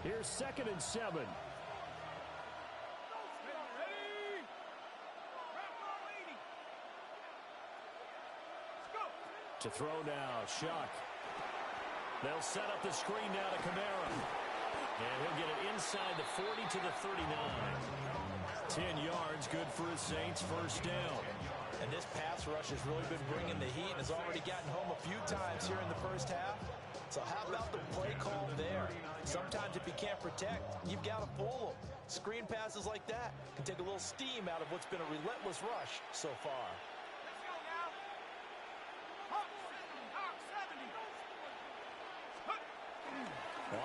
Here's 2nd and 7. To throw now, Shuck. They'll set up the screen now to Kamara. And he'll get it inside the 40 to the 39. 10 yards, good for his Saints, first down. And this pass rush has really been bringing the heat and has already gotten home a few times here in the first half. So how about the play call there? Sometimes if you can't protect, you've got to pull them. Screen passes like that can take a little steam out of what's been a relentless rush so far.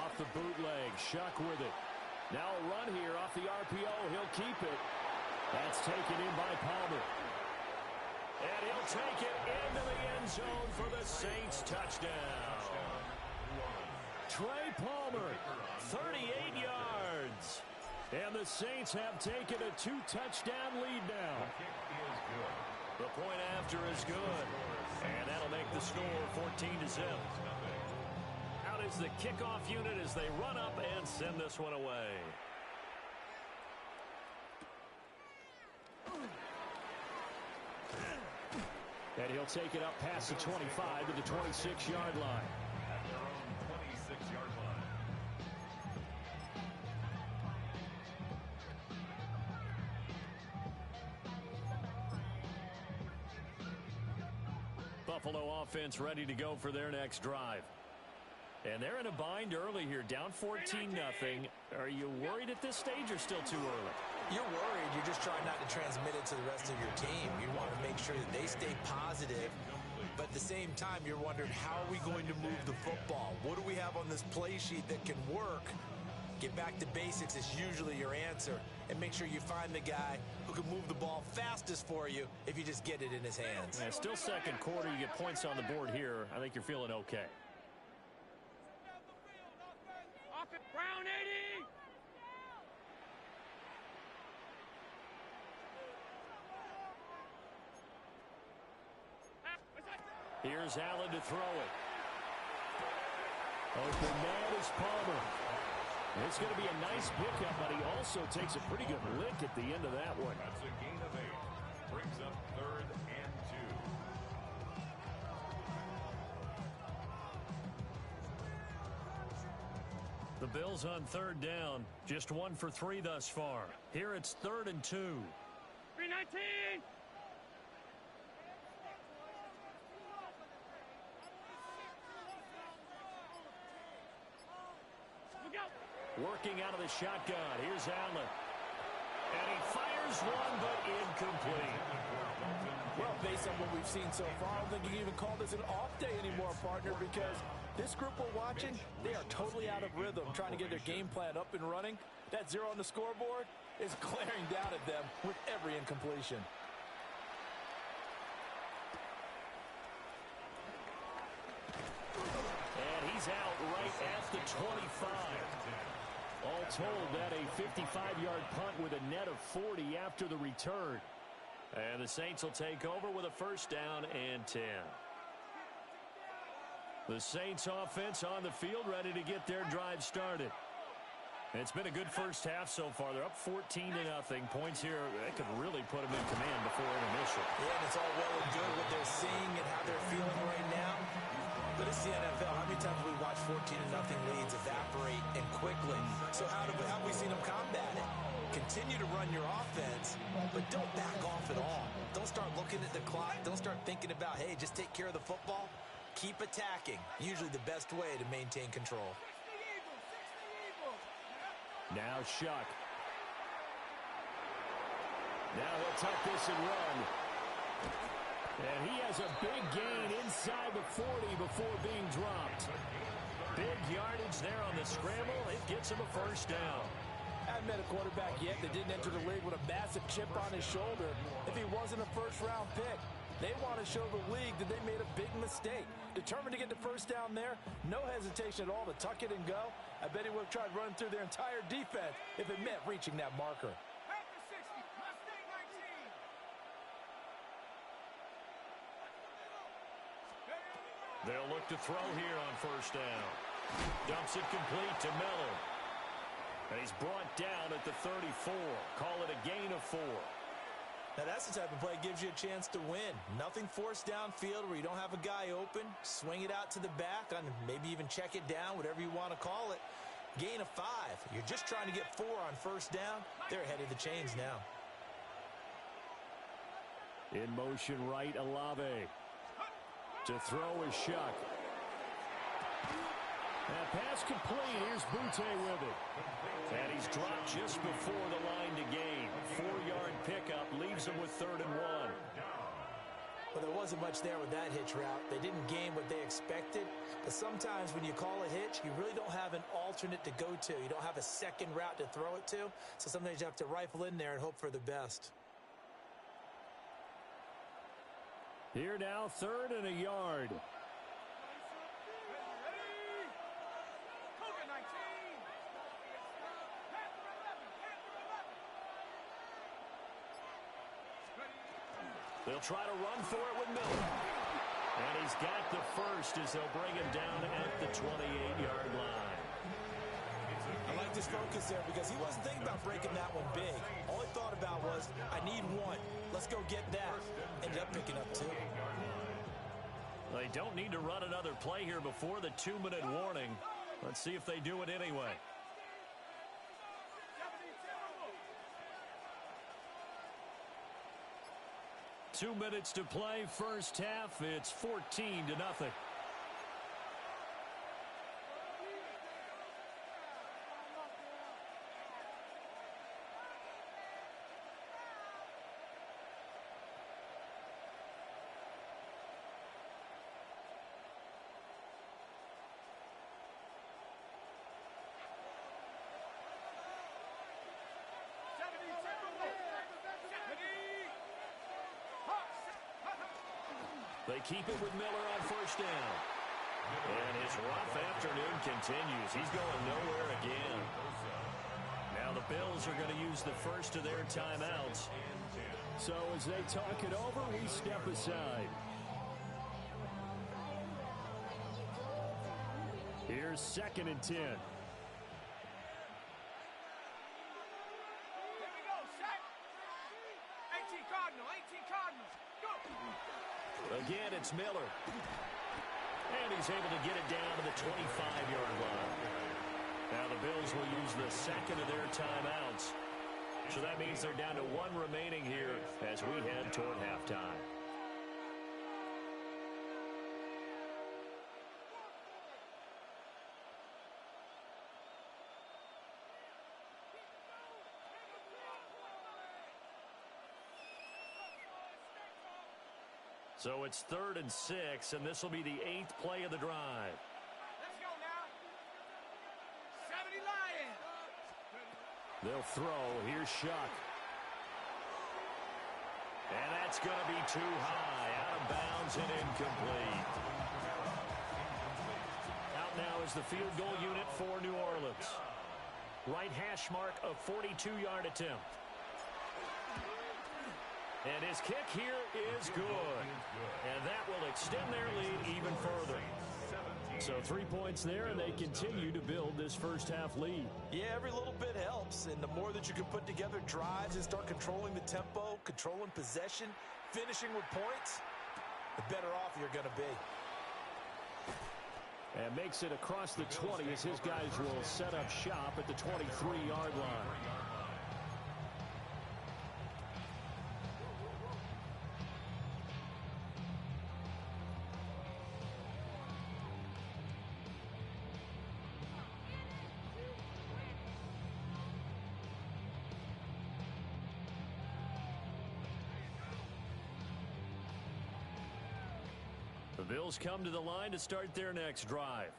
Off the bootleg, Shuck with it. Now a run here off the RPO. He'll keep it. That's taken in by Palmer. And he'll take it into the end zone for the Saints touchdown. Trey Palmer, 38 yards. And the Saints have taken a 2-touchdown lead now. The point after is good. And that'll make the score 14-0. Out is the kickoff unit as they run up and send this one away. And he'll take it up past the 25 to the 26-yard line. At their own 26-yard line. Buffalo offense ready to go for their next drive. And they're in a bind early here, down 14-0. Are you worried at this stage or still too early? You're worried. You're just trying not to transmit it to the rest of your team. You want to make sure that they stay positive. But at the same time, you're wondering, how are we going to move the football? What do we have on this play sheet that can work? Get back to basics is usually your answer. And make sure you find the guy who can move the ball fastest for you if you just get it in his hands. And still second quarter. You get points on the board here. I think you're feeling okay. Brown 80. Here's Allen to throw it. Open man is Palmer. It's going to be a nice pickup, but he also takes a pretty good lick at the end of that one. That's a gain of 8. Brings up 3rd and 2. The Bills on 3rd down. Just 1 for 3 thus far. Here it's 3rd and 2. 319. Working out of the shotgun. Here's Allen. And he fires one, but incomplete. Well, based on what we've seen so far, I don't think you can even call this an off day anymore, partner, because this group we're watching, they are totally out of rhythm, trying to get their game plan up and running. That 0 on the scoreboard is glaring down at them with every incompletion. And he's out right at the 25. All told, that a 55-yard punt with a net of 40 after the return. And the Saints will take over with a 1st down and 10. The Saints offense on the field, ready to get their drive started. It's been a good first half so far. They're up 14-0. Points here, that could really put them in command before intermission. Yeah, and it's all well and good what they're seeing and how they're feeling right now. But it's the NFL. How many times have we watched 14-0 leads evaporate and quickly? So how have we seen them combat it? Continue to run your offense, but don't back off at all. Don't start looking at the clock. Don't start thinking about, hey, just take care of the football. Keep attacking. Usually the best way to maintain control. Now Shuck. Now he'll tuck this and run. And he has a big gain inside the 40 before being dropped. Big yardage there on the scramble. It gets him a 1st down. I haven't met a quarterback yet that didn't enter the league with a massive chip on his shoulder if he wasn't a 1st-round pick. They want to show the league that they made a big mistake. Determined to get the 1st down there, no hesitation at all to tuck it and go. I bet he would have tried running through their entire defense if it meant reaching that marker. They'll look to throw here on 1st down. Dumps it complete to Miller. And he's brought down at the 34. Call it a gain of 4. Now, that's the type of play that gives you a chance to win. Nothing forced downfield where you don't have a guy open. Swing it out to the back, and maybe even check it down, whatever you want to call it. Gain of 5. You're just trying to get 4 on first down. They're ahead of the chains now. In motion right, Olave. To throw is Shuck. And pass complete. Here's Butte with it. And he's dropped just before the line to gain. 4-yard pickup leaves him with 3rd and 1. Well, there wasn't much there with that hitch route. They didn't gain what they expected. But sometimes when you call a hitch, you really don't have an alternate to go to. You don't have a second route to throw it to. So sometimes you have to rifle in there and hope for the best. Here now, 3rd and a yard. They'll try to run for it with Miller. And he's got the first as they'll bring him down at the 28-yard line. I like this focus there because he wasn't thinking about breaking that one big. All he thought about was, I need 1. Let's go get that. Ended up picking up 2. They don't need to run another play here before the 2-minute warning. Let's see if they do it anyway. Two minutes to play, first half. It's 14-0. They keep it with Miller on first down. And his rough afternoon continues. He's going nowhere again. Now the Bills are going to use the first of their timeouts. So as they talk it over, we step aside. Here's 2nd and 10. Again, it's Miller. And he's able to get it down to the 25-yard line. Now the Bills will use the second of their timeouts. So that means they're down to 1 remaining here as we head toward halftime. So it's 3rd and 6, and this will be the 8th play of the drive. Let's go now. 70 Lions. They'll throw. Here's Shuck. And that's going to be too high. Out of bounds and incomplete. Out now is the field goal unit for New Orleans. Right hash mark of 42-yard attempt. And his kick here is good. And that will extend their lead even further. So 3 points there, and they continue to build this first half lead. Yeah, every little bit helps. And the more that you can put together drives and start controlling the tempo, controlling possession, finishing with points, the better off you're going to be. And makes it across the 20 as his guys will set up shop at the 23-yard line. The Bills come to the line to start their next drive.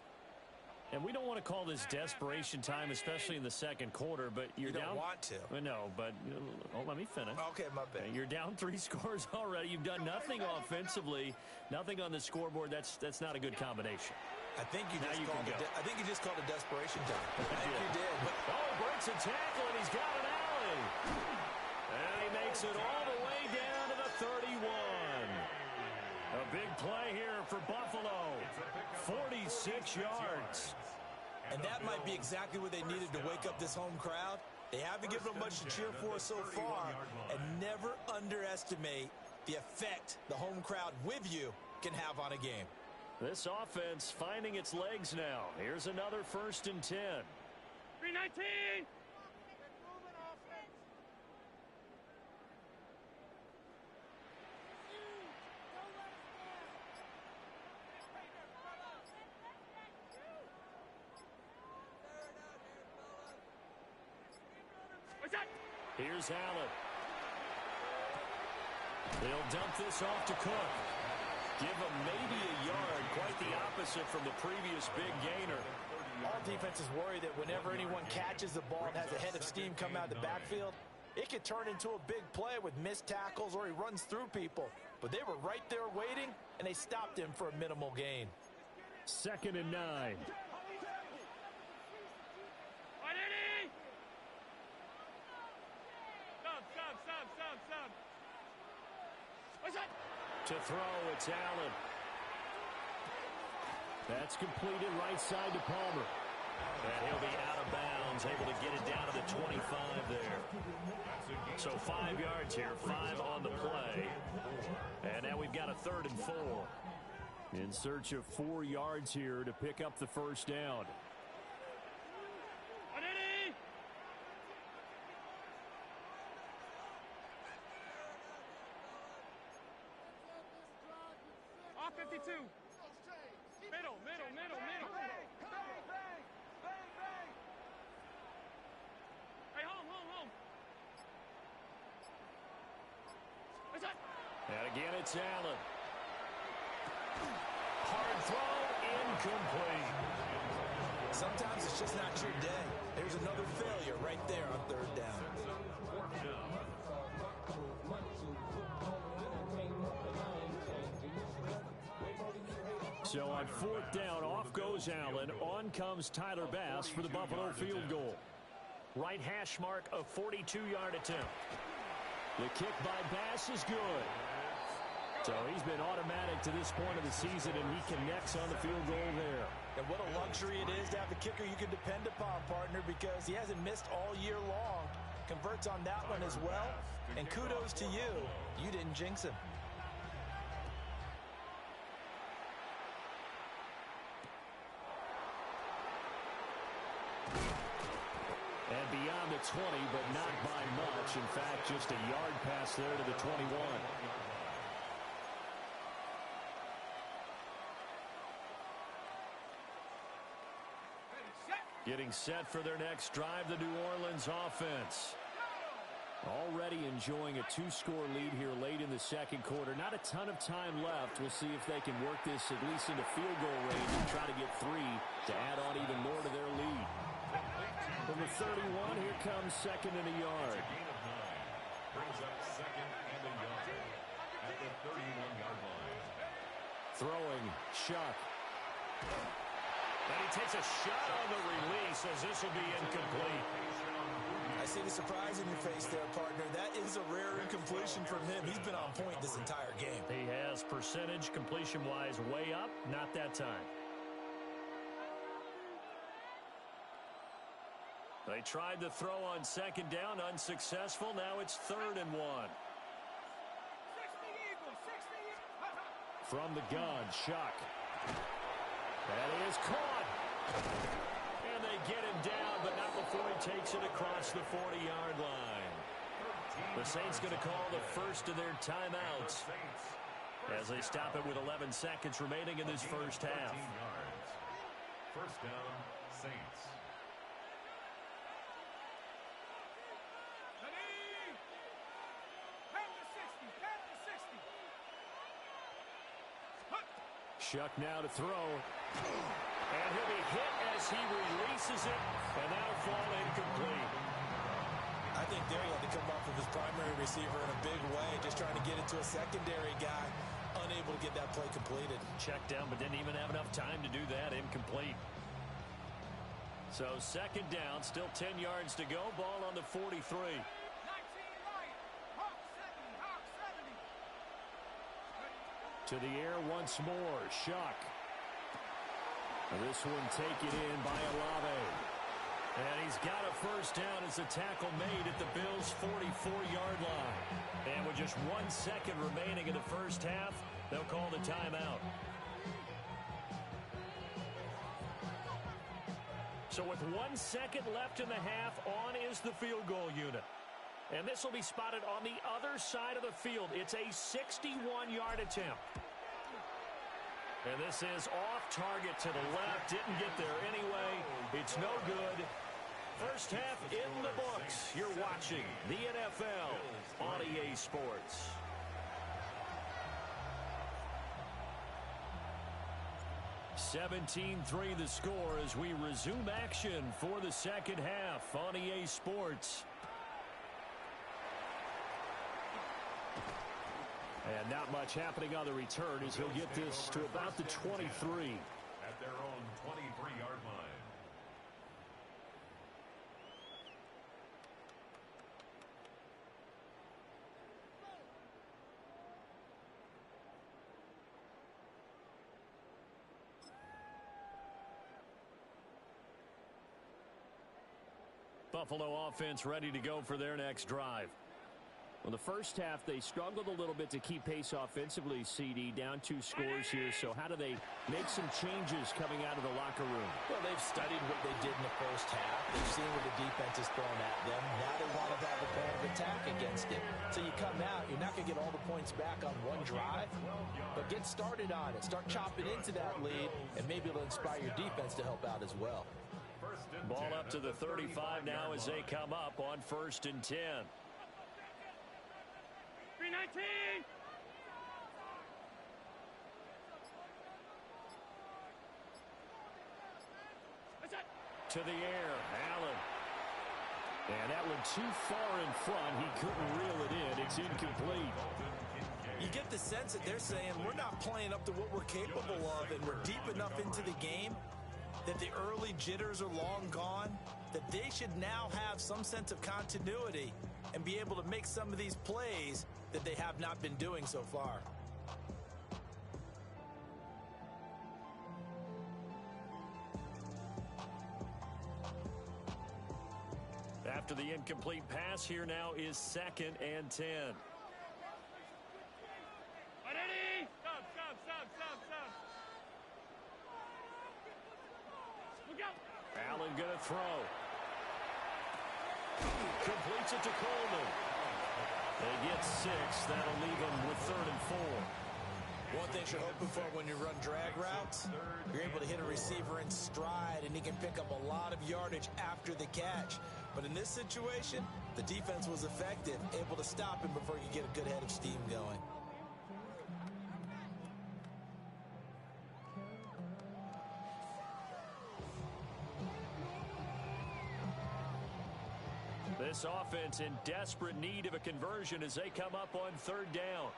And we don't want to call this desperation time, especially in the second quarter, but you're you down. don't want to. No, but let me finish. Okay, my bad. You're down 3 scores already. You've done nothing offensively, nothing on the scoreboard. That's not a good combination. I think you just called it. I think you just called it desperation time. I think you did. Oh, breaks a tackle, and he's got an alley. And he makes it all the way down to the 31. A big play here for Buffalo. 46 yards. And that might be exactly what they needed to wake up this home crowd. They haven't given them much to cheer for so far. And never underestimate the effect the home crowd with you can have on a game. This offense finding its legs now. Here's another 1st and 10. 319! Here's Allen. They'll dump this off to Cook. Give him maybe a yard, quite the opposite from the previous big gainer. All defenses worry that whenever anyone catches the ball and has a head of steam come out of the backfield, it could turn into a big play with missed tackles or he runs through people. But they were right there waiting, and they stopped him for a minimal gain. 2nd and 9. To throw, it's Allen. That's completed right side to Palmer. And he'll be out of bounds, able to get it down to the 25 there. So 5 yards here, 5 on the play. And now we've got a 3rd and 4. In search of 4 yards here to pick up the 1st down. And again, it's Allen. Hard throw, incomplete. Sometimes it's just not your day. There's another failure right there on 3rd down. So on 4th down, off goes Allen. On comes Tyler Bass for the Buffalo field goal. Right hash mark, a 42-yard attempt. The kick by Bass is good. So he's been automatic to this point of the season, and he connects on the field goal there. And what a luxury it is to have a kicker you can depend upon, partner, because he hasn't missed all year long. Converts on that one as well. And kudos to you. You didn't jinx him. And beyond the 20, but not by much. In fact, just a yard pass there to the 21. Getting set for their next drive, the New Orleans offense. Already enjoying a 2-score lead here late in the 2nd quarter. Not a ton of time left. We'll see if they can work this at least into field goal range and try to get 3 to add on even more to their lead. From the 31, here comes 2nd and a yard. Brings up 2nd and a yard at the 31-yard line. Throwing, Shuck. And he takes a shot on the release as this will be incomplete. I see the surprise in your face there, partner. That is a rare incompletion from him. He's been on point this entire game. He has percentage completion-wise way up, not that time. They tried the throw on 2nd down, unsuccessful. Now it's 3rd and 1. From the gun, Shuck. That is caught. And they get him down, but not before he takes it across the 40-yard line. The Saints going to call the first of their timeouts as they stop it with 11 seconds remaining in this first half. 13 yards. First down, Saints. Shuck now to throw. And he'll be hit as he releases it. And that'll fall incomplete. I think there he had to come off of his primary receiver in a big way, just trying to get it to a secondary guy, unable to get that play completed. Checked down, but didn't even have enough time to do that. Incomplete. So 2nd down, still 10 yards to go. Ball on the 43. To the air once more. Shuck. This one taken in by Olave. And he's got a first down as the tackle made at the Bills' 44-yard line. And with just 1 second remaining in the first half, they'll call the timeout. So with 1 second left in the half, on is the field goal unit. And this will be spotted on the other side of the field. It's a 61-yard attempt. And this is off target to the left. Didn't get there anyway. It's no good. First half in the books. You're watching the NFL on EA Sports. (17-3) the score as we resume action for the second half on EA Sports. And not much happening on the return as he'll get this to about the 23. At their own 23-yard line. Buffalo offense ready to go for their next drive. Well, the first half, they struggled a little bit to keep pace offensively, CD, down 2 scores here. So how do they make some changes coming out of the locker room? Well, they've studied what they did in the first half. They've seen what the defense is throwing at them. Now they want to have a plan of attack against it. So you come out, you're not going to get all the points back on one drive, but get started on it. Start chopping into that lead, and maybe it'll inspire your defense to help out as well. Ball up to the 35 now as they come up on 1st and 10. 319. To the air, Allen. And that one too far in front. He couldn't reel it in. It's incomplete. You get the sense that they're saying we're not playing up to what we're capable of, and we're deep enough into the game that the early jitters are long gone, that they should now have some sense of continuity and be able to make some of these plays that they have not been doing so far. After the incomplete pass, here now is 2nd and 10. Ready? Stop. Look out. Allen gonna throw. Completes it to Coleman. They get 6. That'll leave them with 3rd and 4. One thing you're hoping for when you run drag routes, you're able to hit a receiver in stride, and he can pick up a lot of yardage after the catch. But in this situation, the defense was effective, able to stop him before you get a good head of steam going. This offense in desperate need of a conversion as they come up on 3rd down.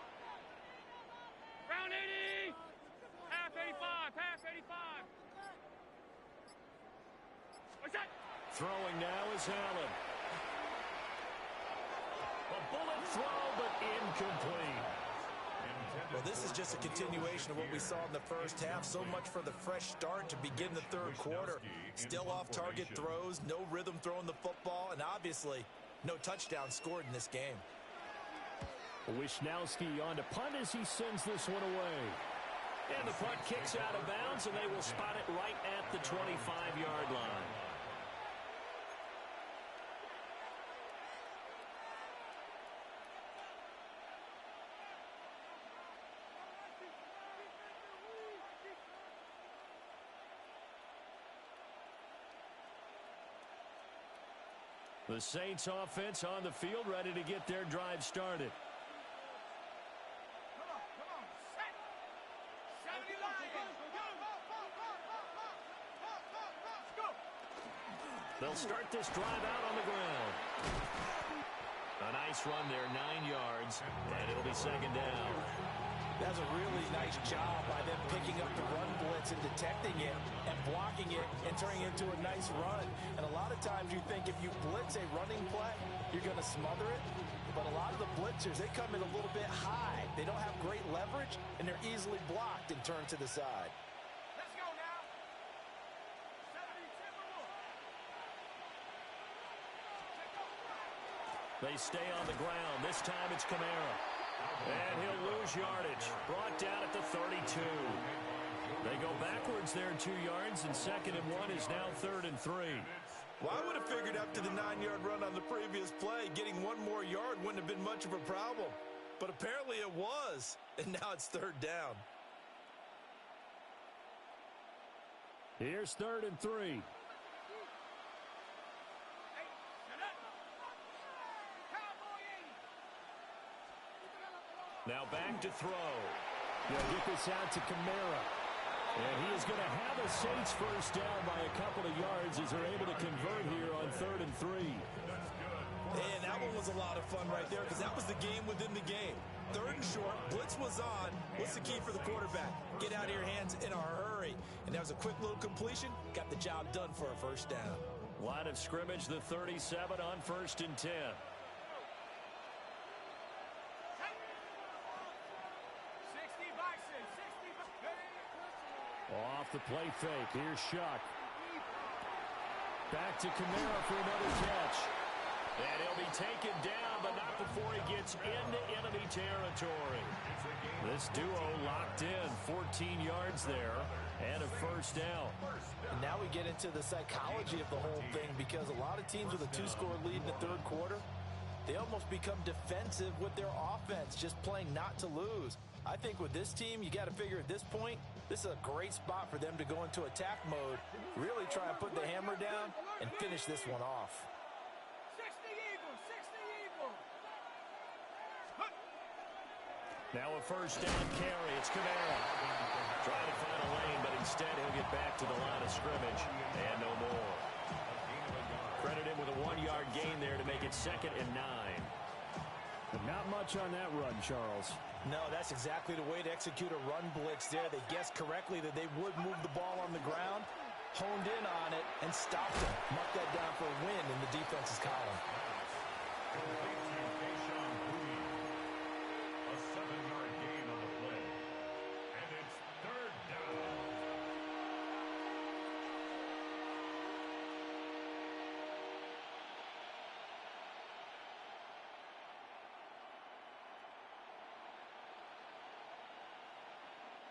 Round 80. Half 85. What's that? Throwing now is Allen. A bullet throw, but incomplete. Well, this is just a continuation of what we saw in the first half. So much for the fresh start to begin the 3rd quarter. Still off-target throws, no rhythm throwing the football, and obviously no touchdown scored in this game. Wisnowski on to punt as he sends this one away. And the punt kicks out of bounds, and they will spot it right at the 25-yard line. The Saints offense on the field ready to get their drive started. Come on. Set. 70 Lions. Go. They'll start this drive out on the ground. A nice run there, 9 yards, and it'll be 2nd down. That's a really nice job by them picking up the run blitz and detecting it and blocking it and turning it into a nice run. And a lot of times you think if you blitz a running play, you're going to smother it. But a lot of the blitzers, they come in a little bit high. They don't have great leverage, and they're easily blocked and turned to the side. Let's go now. They stay on the ground. This time it's Kamara. And he'll lose yardage. Brought down at the 32. They go backwards there 2 yards, and 2nd and 1 is now 3rd and 3. Well, I would have figured after the 9-yard run on the previous play, getting 1 more yard wouldn't have been much of a problem. But apparently it was, and now it's 3rd down. Here's 3rd and 3. Now back to throw. They'll get this out to Kamara. And he is going to have a Saints first down by a couple of yards as they're able to convert here on 3rd and 3. And that one was a lot of fun right there because that was the game within the game. 3rd and short, blitz was on. What's the key for the quarterback? Get out of your hands in a hurry. And that was a quick little completion. Got the job done for a first down. Line of scrimmage, the 37 on 1st and 10. Off the play fake. Here's Shuck. Back to Kamara for another catch. And he'll be taken down, but not before he gets into enemy territory. This duo locked in. 14 yards there and a first down. And now we get into the psychology of the whole thing, because a lot of teams with a 2-score lead in the 3rd quarter, they almost become defensive with their offense, just playing not to lose. I think with this team, you got to figure at this point, this is a great spot for them to go into attack mode, really try and put the hammer down and finish this one off. 60 Eagles, 60 Eagles. Now a first down carry. It's Kamara. Trying to find a lane, but instead he'll get back to the line of scrimmage. And no more. Credit him with a 1-yard gain there to make it 2nd and 9. But not much on that run, Charles. No, that's exactly the way to execute a run blitz there. They guessed correctly that they would move the ball on the ground, honed in on it, and stopped it. Mark that down for a win in the defense's column. A 7-yard gain on the play. And it's 3rd down.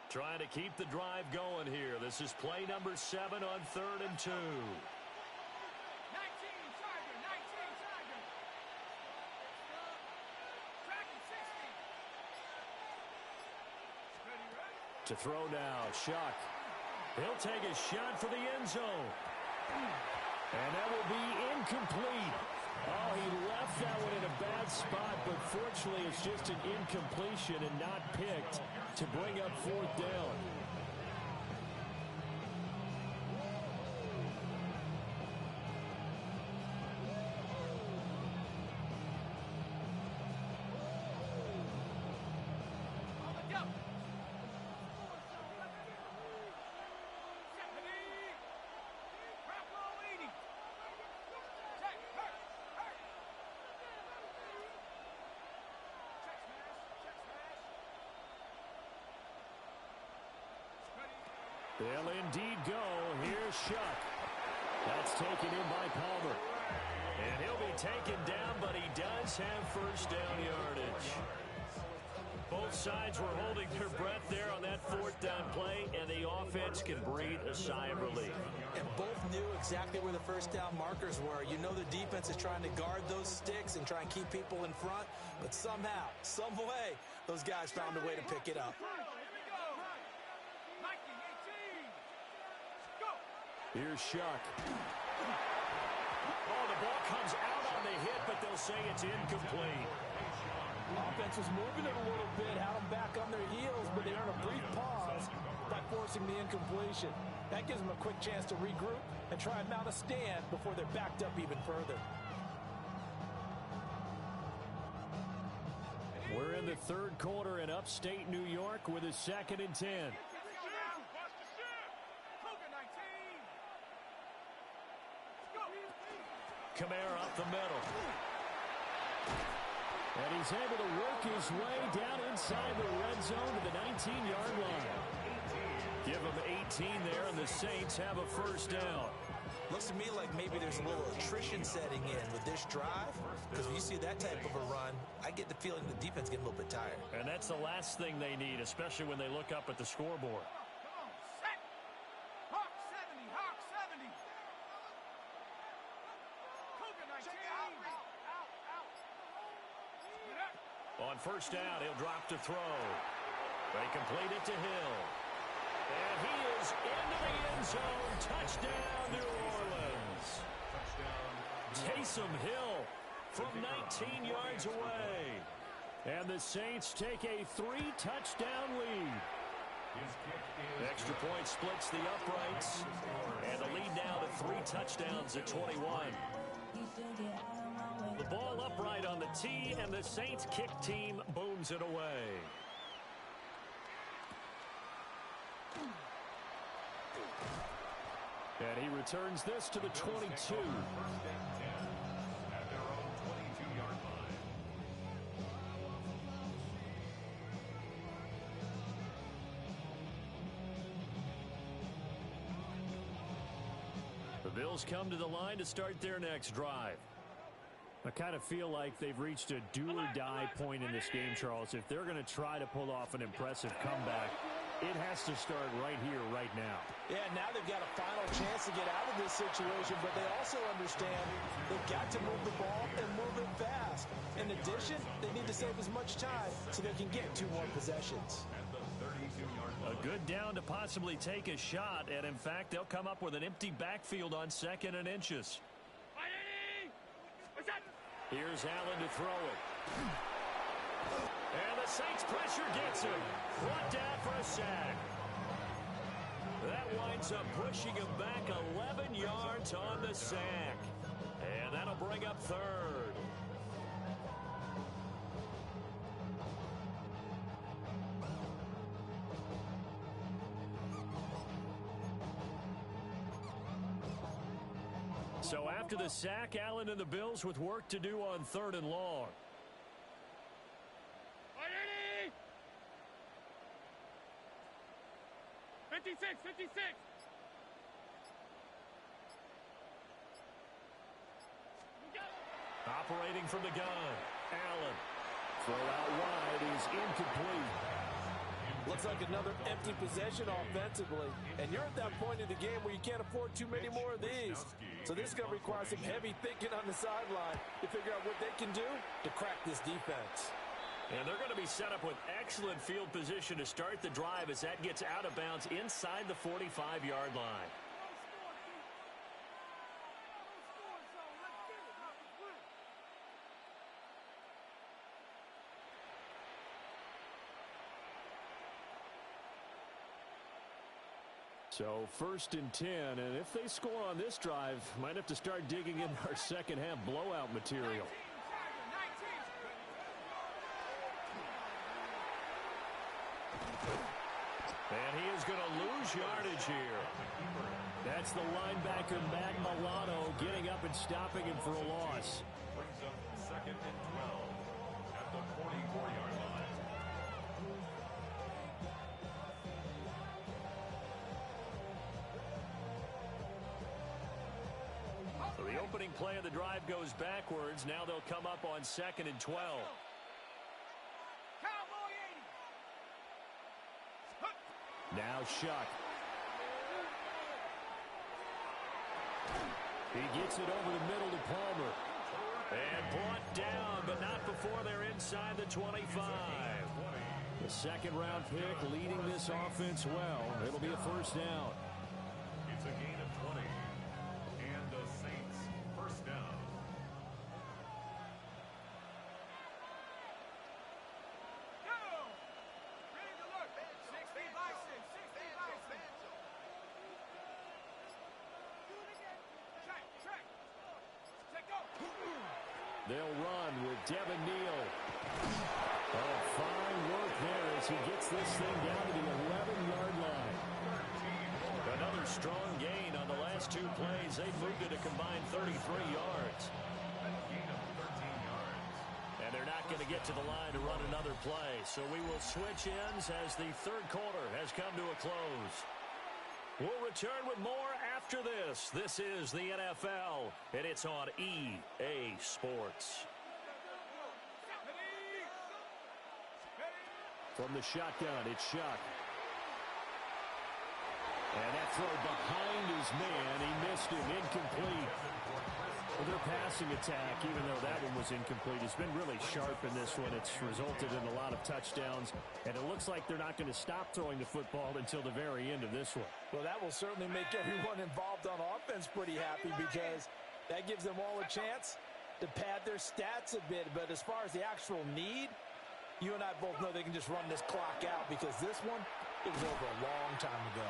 Trying to keep the drive going here. This is play number 7 on 3rd and 2. 19 Tiger, 19 Tiger. Track and 60. To throw now, Shuck. He'll take a shot for the end zone. And that will be incomplete. Oh, he left that one in a bad spot, but fortunately it's just an incompletion and not picked to bring up 4th down. They'll indeed go. Here's Shuck. That's taken in by Palmer. And he'll be taken down, but he does have first down yardage. Both sides were holding their breath there on that 4th down play, and the offense can breathe a sigh of relief. And both knew exactly where the first down markers were. You know the defense is trying to guard those sticks and try and keep people in front, but somehow, some way, those guys found a way to pick it up. Here's Shuck. Oh, the ball comes out on the hit, but they'll say it's incomplete. Offense was moving it a little bit, had them back on their heels, but they earned a brief pause by forcing the incompletion. That gives them a quick chance to regroup and try and mount a stand before they're backed up even further. We're in the 3rd quarter in upstate New York with a 2nd and 10. Kamara up the middle. And he's able to work his way down inside the red zone to the 19-yard line. Give him 18 there, and the Saints have a first down. Looks to me like maybe there's a little attrition setting in with this drive, because if you see that type of a run, I get the feeling the defense getting a little bit tired. And that's the last thing they need, especially when they look up at the scoreboard. Come on, set. Hawk 70, Hawk 70. Cougar 19. Out. On first down, he'll drop to throw. They complete it to Hill. And he is into the end zone. Touchdown, New Orleans. Taysom Hill from 19 yards away. And the Saints take a 3-touchdown lead. Extra point splits the uprights. And the lead now to 3 touchdowns at 21. The ball upright on the tee, and the Saints kick team booms it away. And he returns this to the 22. At their own 22-yard line. The Bills come to the line to start their next drive. I kind of feel like they've reached a do-or-die point in this game, Charles. If they're going to try to pull off an impressive comeback, it has to start right here, right now. Yeah, now they've got a final chance to get out of this situation, but they also understand they've got to move the ball and move it fast. In addition, they need to save as much time so they can get 2 more possessions. A good down to possibly take a shot, and in fact, they'll come up with an empty backfield on 2nd and inches. Here's Allen to throw it. And the Saints pressure gets him. Brought down for a sack. That winds up pushing him back 11 yards on the sack. And that'll bring up 3rd. So after the sack, Allen and the Bills with work to do on 3rd and long. 56. Operating from the gun, Allen. Throw out wide is incomplete. Looks like another empty possession offensively. And you're at that point in the game where you can't afford too many more of these. So this is going to require some heavy thinking on the sideline to figure out what they can do to crack this defense. And they're going to be set up with excellent field position to start the drive as that gets out of bounds inside the 45-yard line. So 1st and 10, and if they score on this drive, might have to start digging in our second half blowout material. And he is going to lose yardage here. That's the linebacker, Matt Milano, getting up and stopping him for a loss. Brings up 2nd and 12 at the 44-yard line. So the opening play of the drive goes backwards. Now they'll come up on 2nd and 12. Now Shuck. He gets it over the middle to Palmer. And brought down, but not before they're inside the 25. The 2nd-round pick leading this offense well. It'll be a 1st down. It's a gain of 20. And the Saints 1st down. They'll run with Devin Neal. Oh, fine work there as he gets this thing down to the 11-yard line. Another strong gain on the last 2 plays. They moved it a combined 33 yards. And they're not going to get to the line to run another play. So we will switch ends as the 3rd quarter has come to a close. We'll return with more after after this. This is the NFL, and it's on EA Sports. From the shotgun, it's Shuck. And that throw behind his man, he missed him, incomplete. Well, their passing attack, even though that one was incomplete, has been really sharp in this one. It's resulted in a lot of touchdowns, and it looks like they're not going to stop throwing the football until the very end of this one. Well, that will certainly make everyone involved on offense pretty happy because that gives them all a chance to pad their stats a bit. But as far as the actual need, you and I both know they can just run this clock out because this one, it was over a long time ago.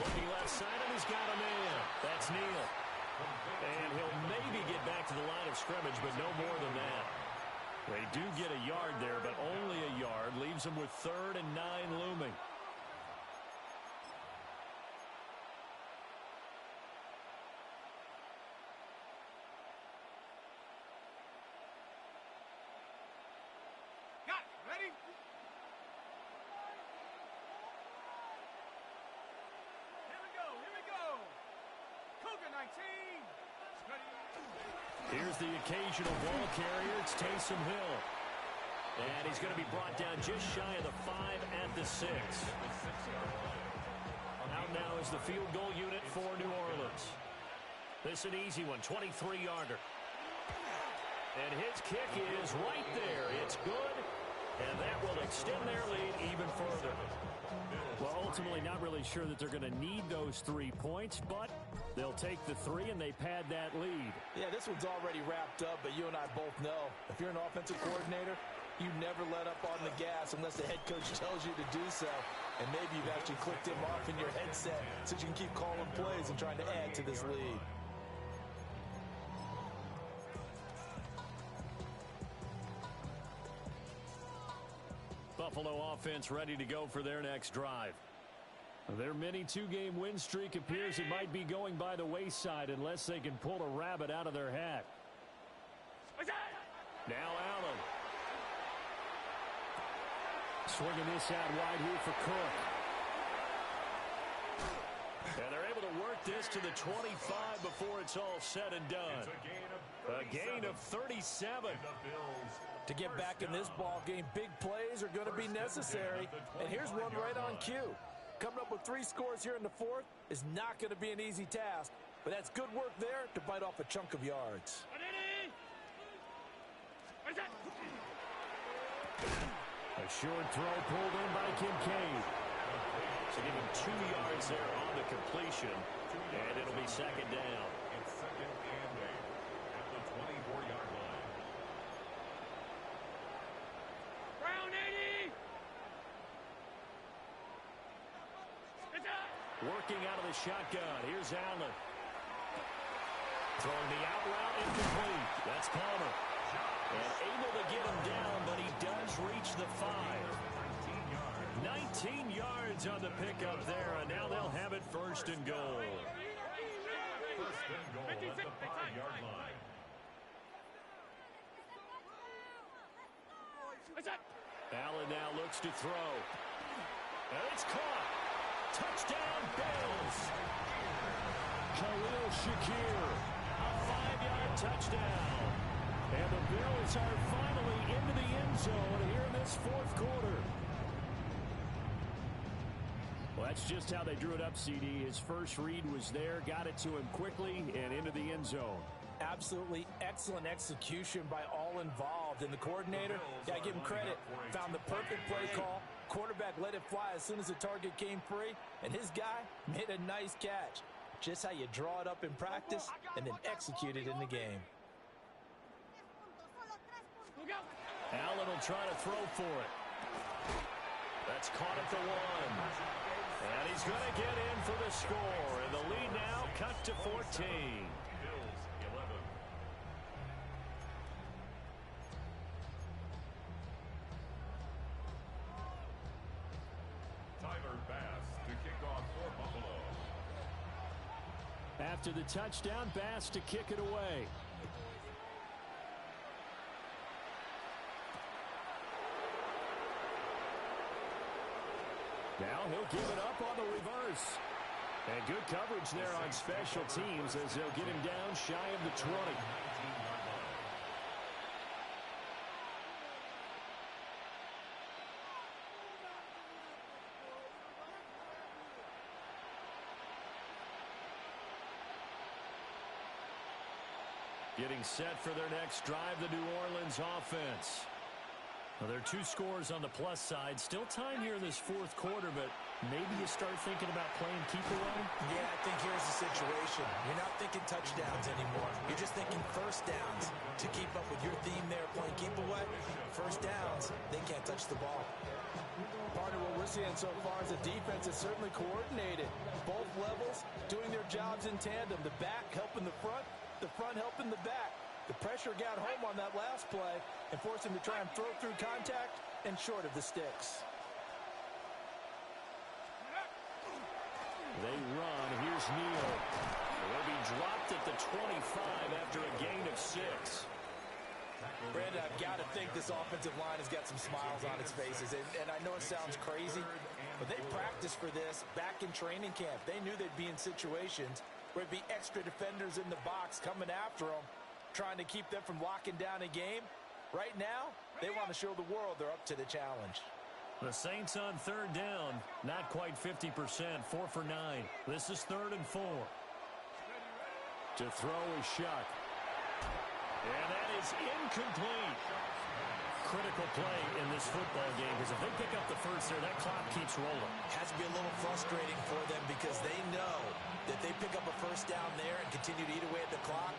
Looking left side, and he's got a man. That's Neal. And he'll maybe get back to the line of scrimmage, but no more than that. They do get a yard there, but only a yard. Leaves them with 3rd and 9 looming. Got it. Ready? Here we go. Here we go. Cougar 19. Ready? Here's the occasional ball carrier. It's Taysom Hill. And he's going to be brought down just shy of the 5 at the 6. Out now is the field goal unit for New Orleans. This an easy one, 23-yarder. And his kick is right there. It's good, and that will extend their lead even further. Well, ultimately, not really sure that they're going to need those 3 points, but they'll take the 3 and they pad that lead. Yeah, this one's already wrapped up, but you and I both know if you're an offensive coordinator, you never let up on the gas unless the head coach tells you to do so. And maybe you've actually clicked him off in your headset so you can keep calling plays and trying to add to this lead. Buffalo offense ready to go for their next drive. Their mini 2-game win streak appears it might be going by the wayside unless they can pull a rabbit out of their hat. Now Allen. Swinging this out wide here for Cook. And they're able to work this to the 25 before it's all said and done. A gain of 37. To get back in this ball game, big plays are going to be necessary. And here's one right on cue. Coming up with 3 scores here in the 4th is not going to be an easy task. But that's good work there to bite off a chunk of yards. A short throw pulled in by Kincaid. So give him 2 yards there on the completion. And it'll be 2nd down. It's 2nd and 8 at the 24-yard line. Brown 80. Working out of the shotgun. Here's Allen. Throwing the out route incomplete. That's Palmer. And able to get him down, but he does reach the 5. 19 yards on the pickup there, and now they'll have it 1st and goal. 1st and goal at the 5-yard line. Allen now looks to throw. And it's caught. Touchdown, Bills. Khalil Shakir. A 5-yard touchdown. And the Bills are finally into the end zone here in this 4th quarter. Well, that's just how they drew it up, CD. His first read was there, got it to him quickly, and into the end zone. Absolutely excellent execution by all involved. And the coordinator, got to give him credit, found the perfect play call. Quarterback let it fly as soon as the target came free, and his guy made a nice catch. Just how you draw it up in practice and then execute it in the game. Allen will try to throw for it. That's caught at the 1. And he's going to get in for the score. And the lead now cut to 14. Bills 11. Tyler Bass to kick off for Buffalo. After the touchdown, Bass to kick it away. Now he'll give it up on the reverse. And good coverage there on special teams as they'll get him down shy of the 20. Getting set for their next drive, the New Orleans offense. Well, there are 2 scores on the plus side. Still time here in this fourth quarter, but maybe you start thinking about playing keep away? Yeah, I think here's the situation. You're not thinking touchdowns anymore. You're just thinking first downs. To keep up with your theme there, playing keep away, first downs, they can't touch the ball. Part of what we're seeing so far is the defense is certainly coordinated. Both levels doing their jobs in tandem. The back helping the front helping the back. The pressure got home on that last play and forced him to try and throw through contact and short of the sticks. They run. Here's Neal. They'll be dropped at the 25 after a gain of 6. Brandon, I've got to think this offensive line has got some smiles on its faces. And I know it sounds crazy, but they practiced for this back in training camp. They knew they'd be in situations where there'd be extra defenders in the box coming after them, trying to keep them from locking down a game. Right now, they want to show the world they're up to the challenge. The Saints on third down, not quite 50%, 4 for 9. This is 3rd and 4. To throw is Shuck. And that is incomplete. Critical play in this football game, because if they pick up the first there, that clock keeps rolling. Has to be a little frustrating for them because they know that they pick up a first down there and continue to eat away at the clock,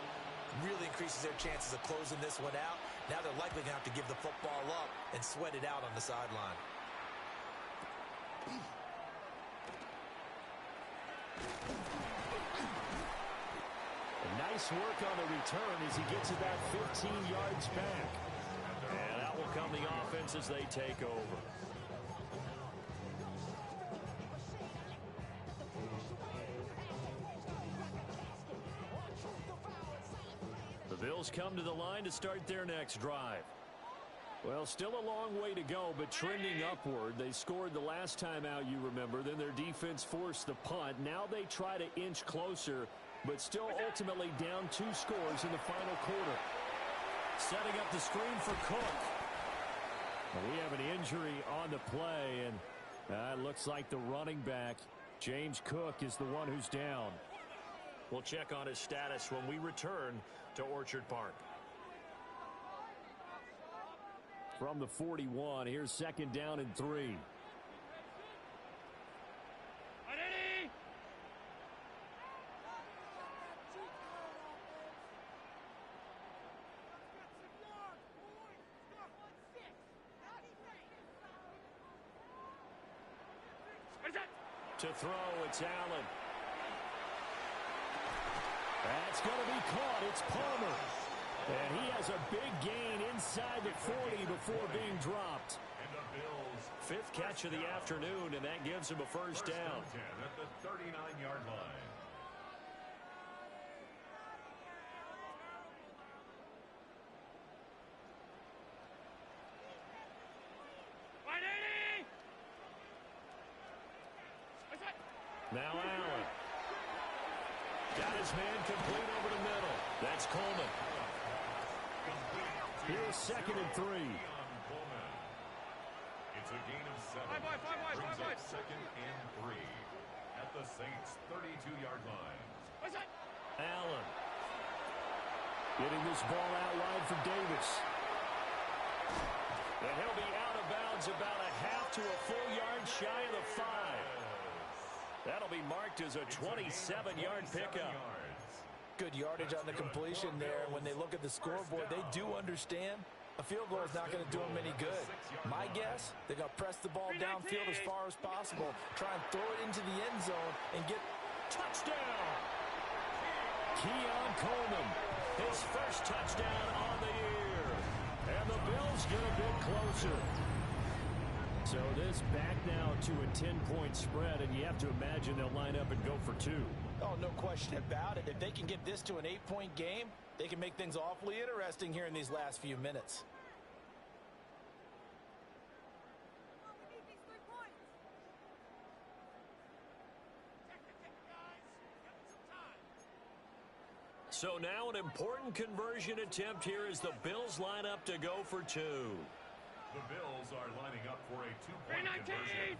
really increases their chances of closing this one out. Now they're likely going to have to give the football up and sweat it out on the sideline. Nice work on the return as he gets about 15 yards back. And out will come the offense as they take over. The Bills come to the line to start their next drive. Well, still a long way to go, but trending upward. They scored the last time out, you remember. Then their defense forced the punt. Now they try to inch closer, but still ultimately down 2 scores in the final quarter. Setting up the screen for Cook. We have an injury on the play, and it looks like the running back, James Cook, is the one who's down. We'll check on his status when we return to Orchard Park. From the 41, here's 2nd down and 3. To throw, it's Allen. That's going to be caught. It's Palmer. And he has a big gain inside the 40 before being dropped. 5th catch of the afternoon, and that gives him a first down. At the 39-yard line. Now Allen. Got his man complete over the middle. That's Coleman. Here's 2nd and 3. It's a gain of 7. Brings up 2nd and 3 at the Saints' 32-yard line. Allen. Getting this ball out wide for Davis. And he'll be out of bounds about a half to a full yard shy of the 5. That'll be marked as a 27-yard pickup. Good yardage on the completion there. When they look at the scoreboard, they do understand a field goal is not going to do them any good. My guess, they're going to press the ball downfield as far as possible, try and throw it into the end zone and get touchdown. Keon Coleman, his first touchdown on the year. And the Bills get a bit closer. So this back now to a 10-point spread, and you have to imagine they'll line up and go for 2. Oh, no question about it. If they can get this to an 8-point game, they can make things awfully interesting here in these last few minutes. So now an important conversion attempt here as the Bills line up to go for two. The Bills are lining up for a two-point conversion.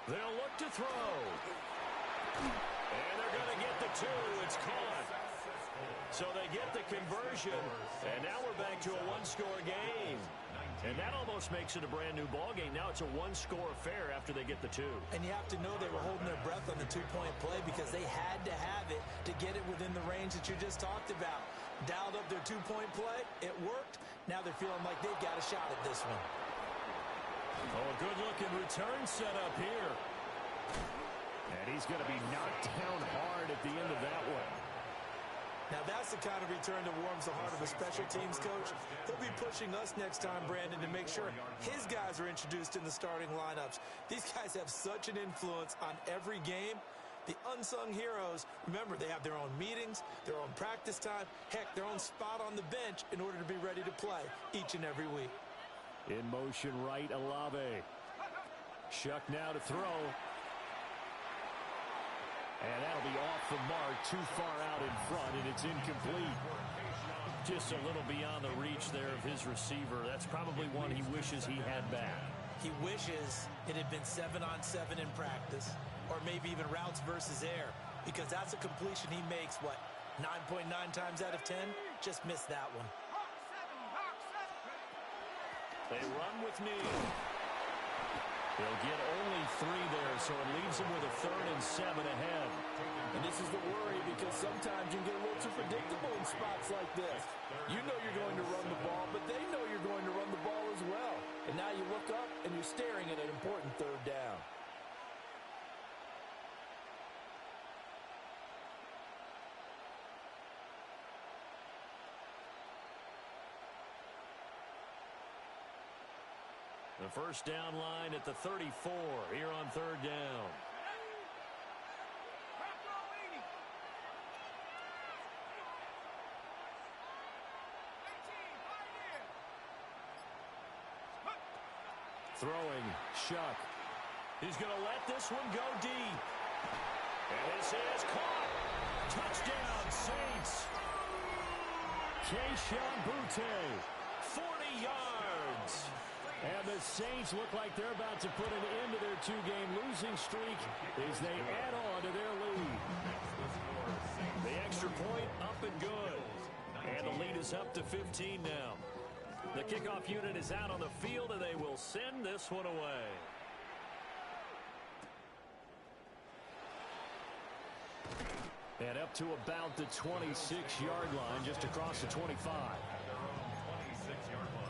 They'll look to throw. And they're going to get the two. It's caught. So they get the conversion. And now we're back to a one-score game. And that almost makes it a brand-new ball game. Now it's a one-score affair after they get the two. And you have to know they were holding their breath on the two-point play because they had to have it to get it within the range that you just talked about. Dialed up their two-point play. It worked. Now they're feeling like they've got a shot at this one. Oh, a good-looking return set up here. And he's going to be knocked down hard at the end of that one. Now that's the kind of return that warms the heart of a special teams coach. He'll be pushing us next time, Brandon, to make sure his guys are introduced in the starting lineups. These guys have such an influence on every game. The unsung heroes, remember, they have their own meetings, their own practice time, heck, their own spot on the bench in order to be ready to play each and every week. In motion right, Olave. Shuck now to throw. And that'll be off the mark, too far out in front, and it's incomplete. Just a little beyond the reach there of his receiver. That's probably one he wishes he had back. He wishes it had been 7-on-7 in practice, or maybe even routes versus air, because that's a completion he makes, what, 9.9 times out of 10? Just missed that one. They run with Neal. They'll get only 3 there, so it leaves them with a 3rd and 7 ahead. And this is the worry because sometimes you can get a little too predictable in spots like this. You know you're going to run the ball, but they know you're going to run the ball as well. And now you look up and you're staring at an important 3rd down. The first down line at the 34 here on 3rd down. Throwing, Shuck. He's going to let this one go deep. And this is caught. Touchdown, Saints. Keyshawn Butte. 40 yards. And the Saints look like they're about to put an end to their 2-game losing streak as they add on to their lead. The extra point up and good. And the lead is up to 15 now. The kickoff unit is out on the field, and they will send this one away. And up to about the 26-yard line, just across the 25. 26-yard line.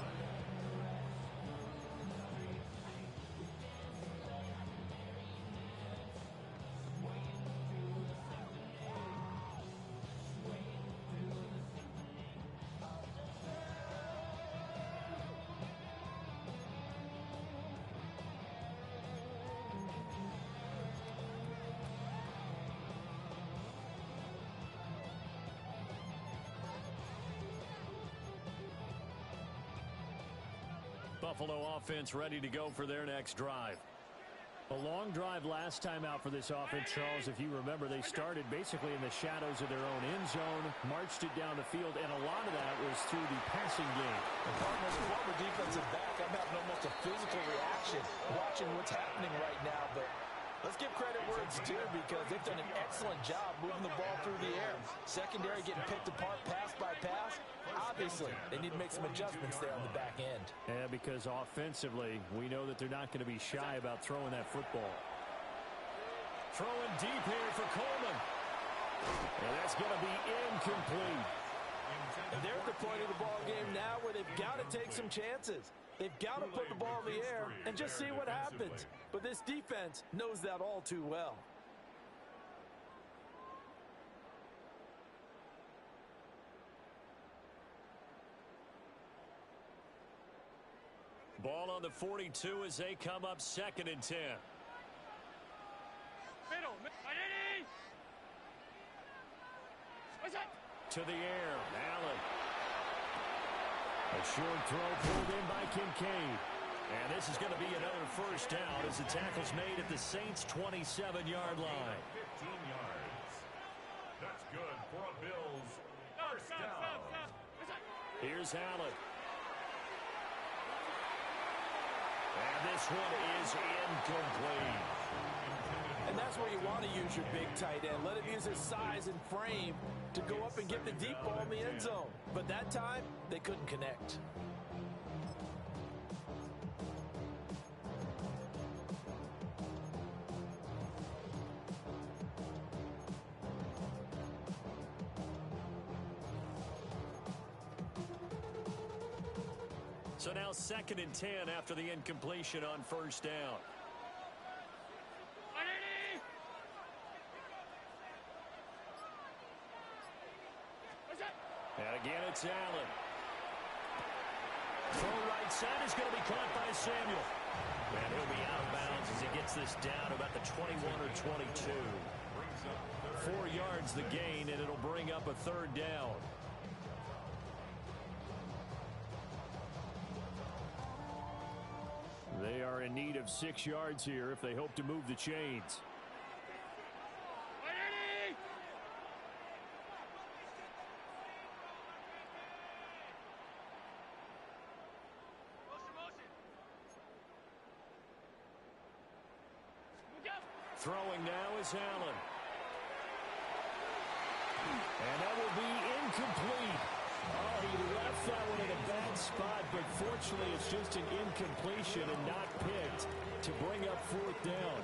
Buffalo offense ready to go for their next drive. A long drive last time out for this offense, Charles. If you remember, they started basically in the shadows of their own end zone, marched it down the field, and a lot of that was through the passing game. And partner, as a former defensive back, I'm having almost a physical reaction watching what's happening right now. But let's give credit where it's due because they've done an excellent job moving the ball through the air. Secondary getting picked apart pass by pass. Obviously, they need to make some adjustments there on the back end. Yeah, because offensively, we know that they're not going to be shy about throwing that football. Throwing deep here for Coleman. And that's going to be incomplete. And they're at the point of the ball game now where they've got to take some chances. They've got to put the ball in the air and just see what happens. But this defense knows that all too well. Ball on the 42 as they come up 2nd and 10. To the air, Allen. A short throw pulled in by Kincaid. And this is going to be another first down as the tackle's made at the Saints' 27-yard line. 15 yards. That's good for a Bills first down. Here's Allen. And this one is incomplete. And that's where you want to use your big tight end. Let him use his size and frame to go up and get the deep ball in the end zone. But that time, they couldn't connect. So now 2nd and 10 after the incompletion on first down. And again, it's Allen. Throw right side is going to be caught by Samuel. And he'll be out of bounds as he gets this down about the 21 or 22. 4 yards the gain, and it'll bring up a third down. They are in need of 6 yards here if they hope to move the chains. Throwing now is Allen. And that will be incomplete. Oh, he left that one in a bad spot, but fortunately it's just an incompletion and not picked to bring up 4th down.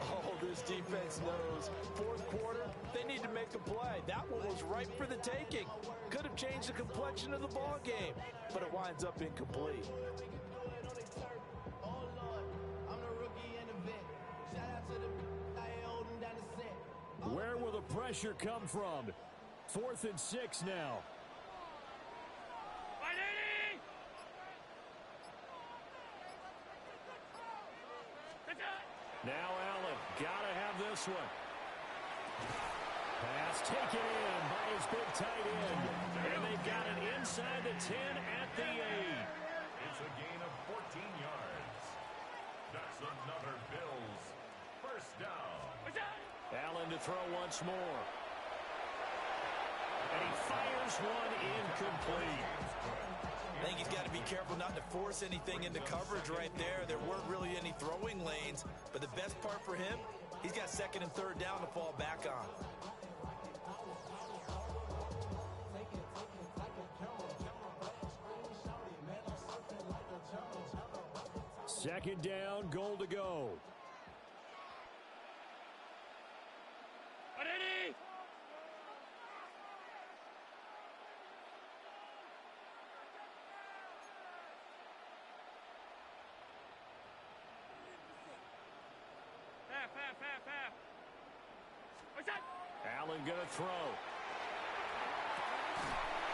Oh, this defense knows. 4th quarter, they need to make a play. That one was ripe for the taking. Could have changed the complexion of the ball game, but it winds up incomplete. Where will the pressure come from? 4th and 6 now. Now Allen, gotta have this one. Pass taken in by his big tight end. And they've got it inside the 10 at the 8. It's a gain of 14 yards. That's another Bills first down. Allen to throw once more. And he fires one incomplete. I think he's got to be careful not to force anything into coverage right there. There weren't really any throwing lanes, but the best part for him, he's got 2nd and 3rd down to fall back on. Second down, goal to go. Allen gonna throw.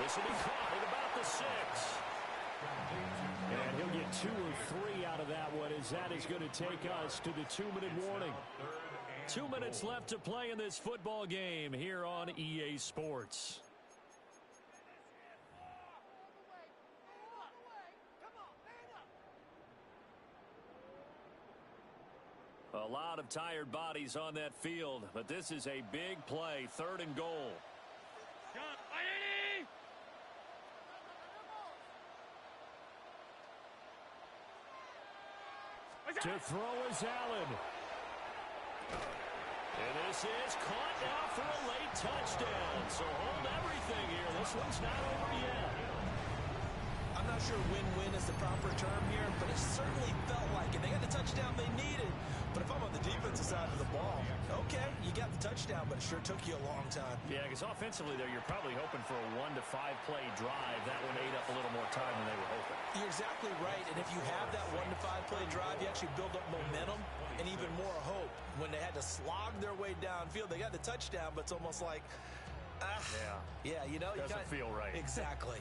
This will be caught at about the 6. And he'll get 2 or 3 out of that one as that is going to take us to the 2-minute warning. 2 minutes left to play in this football game here on EA Sports. A lot of tired bodies on that field, but this is a big play, 3rd and goal. To throw is Allen. And this is caught now for a late touchdown. So hold everything here. This one's not over yet. I'm not sure win-win is the proper term here, but it certainly felt like it. They got the touchdown they needed. But if I'm on the defensive side of the ball, okay, you got the touchdown, but it sure took you a long time. Yeah, because offensively, though, you're probably hoping for a 1 to 5 play drive. That one ate up a little more time than they were hoping. You're exactly right, and if you have that 1 to 5 play drive, you actually build up momentum and even more hope. When they had to slog their way downfield, they got the touchdown, but it's almost like, yeah, you know, doesn't feel right. Exactly.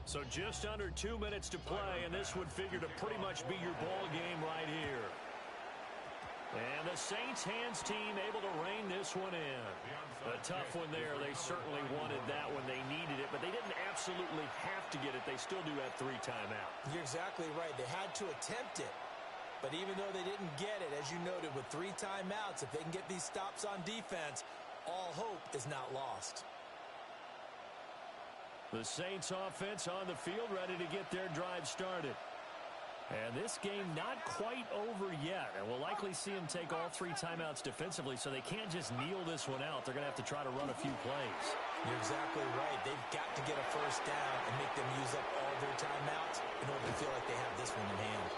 So just under 2 minutes to play, and this would figure to pretty much be your ball game right here. And the Saints hands team able to rein this one in. A tough one there. They certainly wanted that when they needed it, but they didn't absolutely have to get it. They still do have 3 timeouts. You're exactly right. They had to attempt it. But even though they didn't get it, as you noted, with 3 timeouts, if they can get these stops on defense, all hope is not lost. The Saints offense on the field ready to get their drive started. And this game not quite over yet. And we'll likely see them take all 3 timeouts defensively, so they can't just kneel this one out. They're going to have to try to run a few plays. You're exactly right. They've got to get a first down and make them use up all their timeouts in order to feel like they have this one in hand.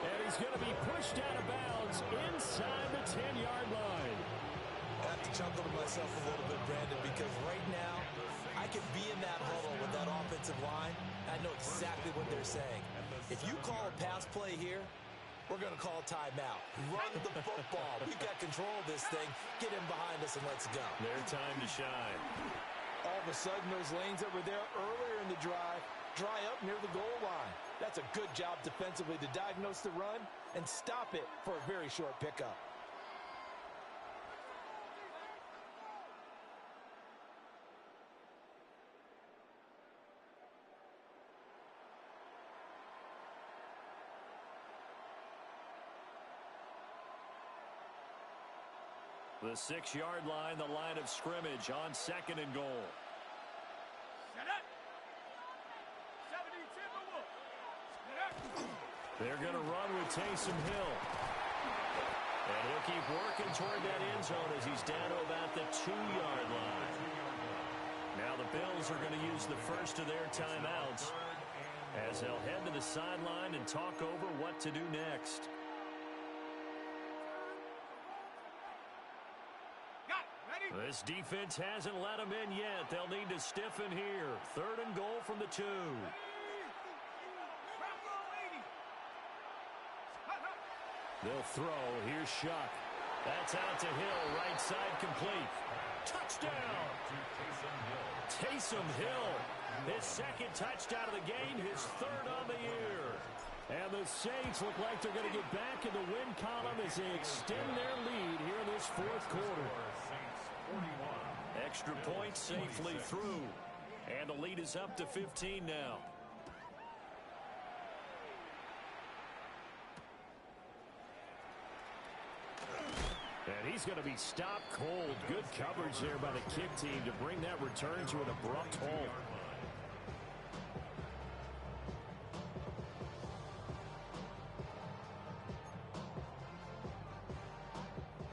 And he's going to be pushed out of bounds inside the 10-yard line. I have to chuckle to myself a little bit, Brandon, because right now I could be in that huddle with that offensive line. I know exactly what they're saying. If you call a pass play here, we're going to call a timeout. Run the football. We've got control of this thing. Get him behind us and let's go. Their time to shine. All of a sudden, those lanes that were there earlier in the drive dry up near the goal line. That's a good job defensively to diagnose the run and stop it for a very short pickup. The 6-yard line, the line of scrimmage on 2nd and goal. Set up. 70 Timberwolves. Set up. They're going to run with Taysom Hill. And he'll keep working toward that end zone as he's down to about the 2-yard line. Now the Bills are going to use the first of their timeouts as they'll head to the sideline and talk over what to do next. This defense hasn't let them in yet. They'll need to stiffen here. 3rd and goal from the 2. They'll throw. Here's Shuck. That's out to Hill. Right side complete. Touchdown! Taysom Hill. His 2nd touchdown of the game. His 3rd on the year. And the Saints look like they're going to get back in the win column as they extend their lead here in this 4th quarter. Extra point safely through. And the lead is up to 15 now. And he's going to be stopped cold. Good coverage there by the kick team to bring that return to an abrupt halt.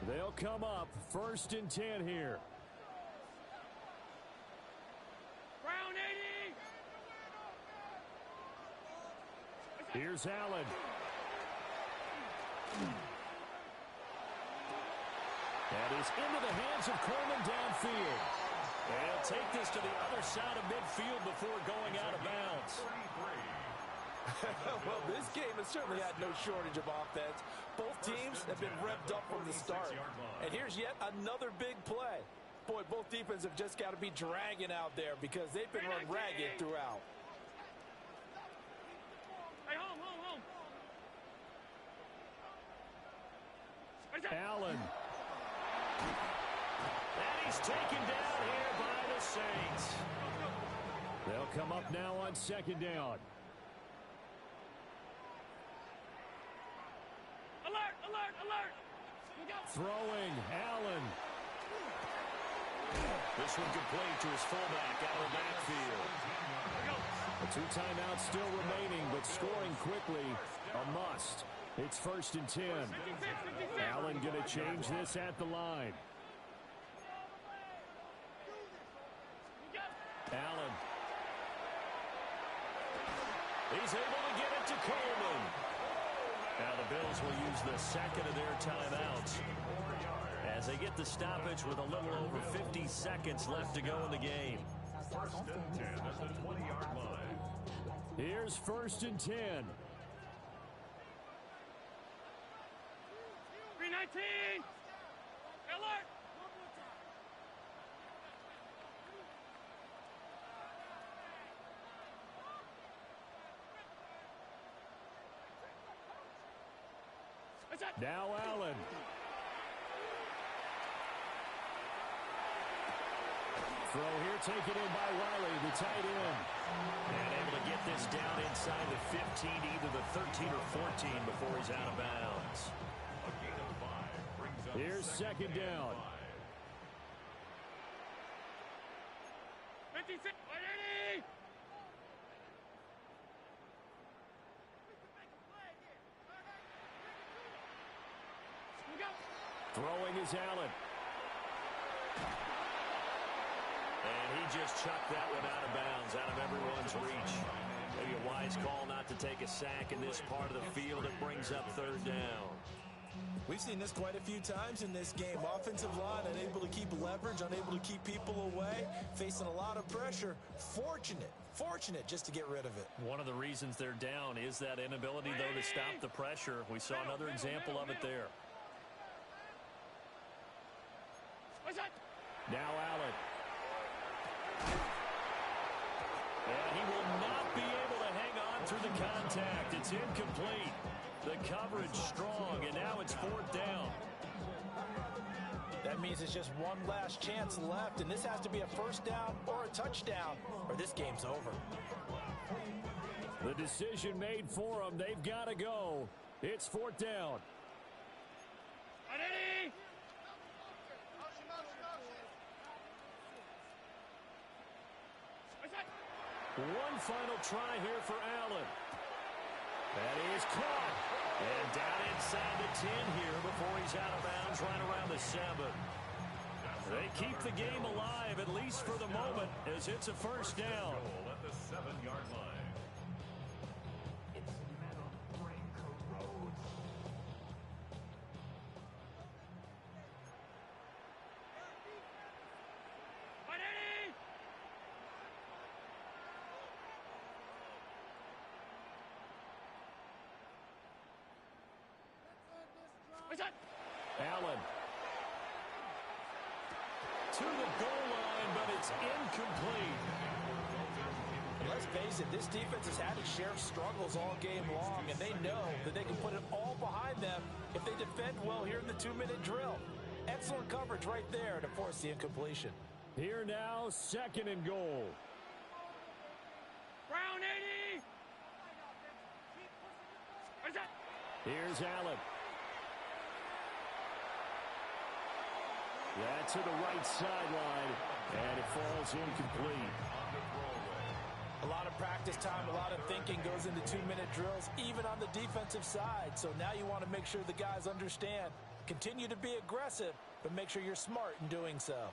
They'll come up 1st and 10 here. Brown 80. Here's Allen. That is into the hands of Coleman downfield. And he'll take this to the other side of midfield before going out of bounds. Well, this game has certainly had no shortage of offense. Both teams have been revved up from the start. And here's yet another big play. Boy, both defenses have just got to be dragging out there because they've been run ragged throughout. Hey, home. Allen. And he's taken down here by the Saints. They'll come up now on 2nd down. Alert. Throwing, Allen. This one complete to his fullback out of the backfield. The 2 timeouts still remaining, but scoring quickly, a must. It's 1st and 10. Allen going to change this at the line. Allen. He's able to get it to Coleman. Now the Bills will use the 2nd of their timeouts as they get the stoppage with a little over 50 seconds left to go in the game. 1st and 10 at the 20-yard line. Here's 1st and 10. 319. Alert. What's that? Now Allen. Throw here taken in by Wiley, the tight end. And able to get this down inside the 15, either the 13 or 14 before he's out of bounds. A gain of 5 brings up Here's second down. 56, 180! Throwing is Allen. And he just chucked that one out of bounds, out of everyone's reach. Maybe a wise call not to take a sack in this part of the field. It brings up third down. We've seen this quite a few times in this game. Offensive line unable to keep leverage, unable to keep people away, facing a lot of pressure. Fortunate just to get rid of it. One of the reasons they're down is that inability, though, to stop the pressure. We saw another example of it there. Now Allen. And he will not be able to hang on through the contact. It's incomplete. The coverage strong, and now it's fourth down. That means it's just one last chance left, and this has to be a first down or a touchdown, or this game's over. The decision made for them. They've got to go. It's fourth down. One final try here for Allen. That is caught. And down inside the 10 here before he's out of bounds right around the 7. They keep the game alive, at least for the moment, as it's a first down. goal at the 7-yard line. Allen. To the goal line, but it's incomplete. And let's face it, this defense has had its share of struggles all game long, and they know that they can put it all behind them if they defend well here in the 2-minute drill. Excellent coverage right there to force the incompletion. Here now, second and goal. Brown 80! Here's Allen. Yeah, to the right sideline, and it falls incomplete. A lot of practice time, a lot of thinking goes into 2-minute drills, even on the defensive side. So now you want to make sure the guys understand. Continue to be aggressive, but make sure you're smart in doing so.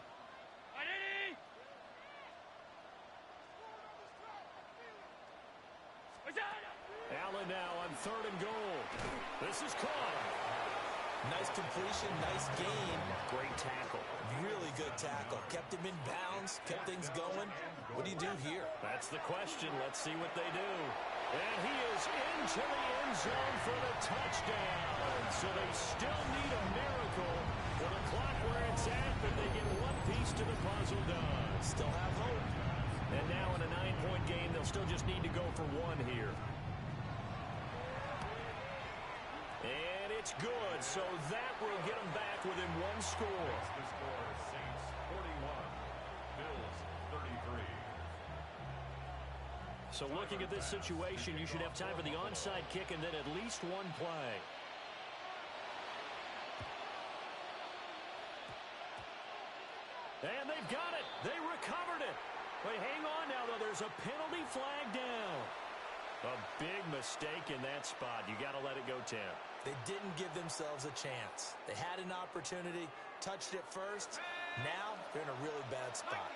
Allen now on third and goal. This is caught. Nice completion, nice gain. Great tackle. Really good tackle. Kept him in bounds, kept things going. What do you do here? That's the question. Let's see what they do. And he is into the end zone for the touchdown. So they still need a miracle for the clock where it's at, but they get one piece to the puzzle done. Still have hope. And now in a 9-point game, they'll still just need to go for one here. And it's good, so that will get them back within one score. The score is Saints 41, Bills 33. So looking at this situation, you should have time for the onside kick and then at least one play. And they've got it. They recovered it. Wait, hang on now, though. There's a penalty flag down. A big mistake in that spot. You got to let it go, Tim. They didn't give themselves a chance. They had an opportunity, touched it first. Now they're in a really bad spot.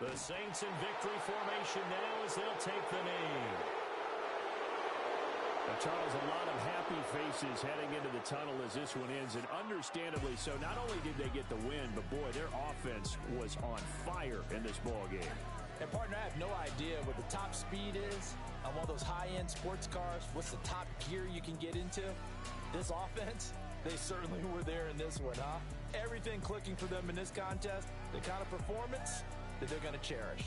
The Saints in victory formation now as they'll take the knee. Now, Charles, a lot of happy faces heading into the tunnel as this one ends, and understandably so. Not only did they get the win, but, boy, their offense was on fire in this ball game. And, partner, I have no idea what the top speed is on one of those high-end sports cars. What's the top gear you can get into? This offense, they certainly were there in this one, huh? Everything clicking for them in this contest, the kind of performance that they're going to cherish.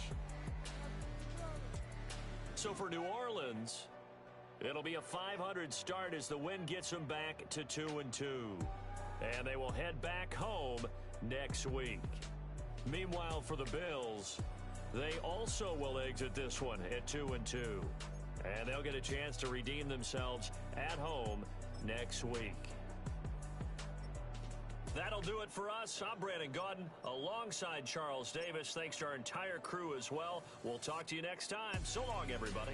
So for New Orleans, it'll be a .500 start as the win gets them back to 2-2. And they will head back home next week. Meanwhile, for the Bills, they also will exit this one at 2-2. And they'll get a chance to redeem themselves at home next week. That'll do it for us. I'm Brandon Gaudin alongside Charles Davis. Thanks to our entire crew as well. We'll talk to you next time. So long, everybody.